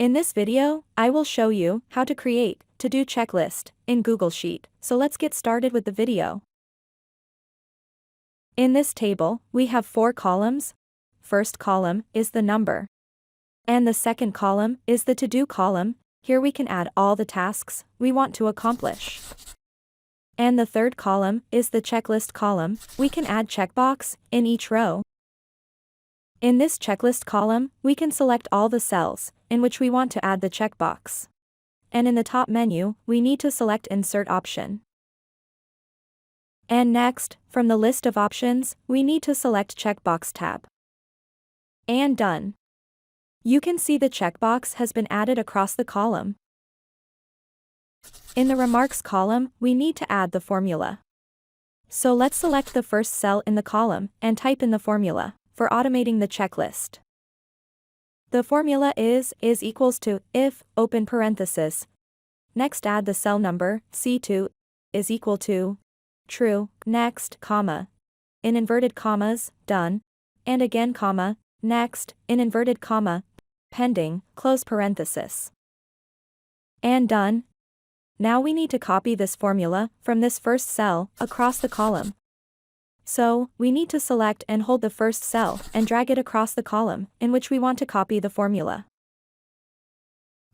In this video, I will show you how to create to-do checklist in Google Sheet. So let's get started with the video. In this table, we have 4 columns. First column is the number. And the second column is the to-do column. Here we can add all the tasks we want to accomplish. And the third column is the checklist column. We can add checkbox in each row. In this checklist column, we can select all the cells in which we want to add the checkbox. And in the top menu, we need to select Insert option. And next, from the list of options, we need to select Checkbox tab. And done. You can see the checkbox has been added across the column. In the Remarks column, we need to add the formula. So let's select the first cell in the column and type in the formula for automating the checklist. The formula is equals to if, open parenthesis. Next add the cell number, C2, is equal to true, next, comma. In inverted commas, done. And again comma, next, in inverted comma, pending, close parenthesis. And done. Now we need to copy this formula from this first cell across the column. So, we need to select and hold the first cell and drag it across the column in which we want to copy the formula.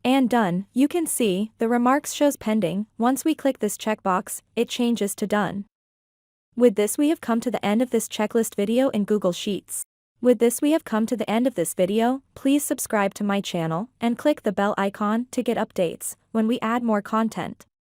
And done. You can see the remarks shows pending. Once we click this checkbox, it changes to done. With this we have come to the end of this checklist video in Google Sheets. With this we have come to the end of this video. Please subscribe to my channel and click the bell icon to get updates when we add more content.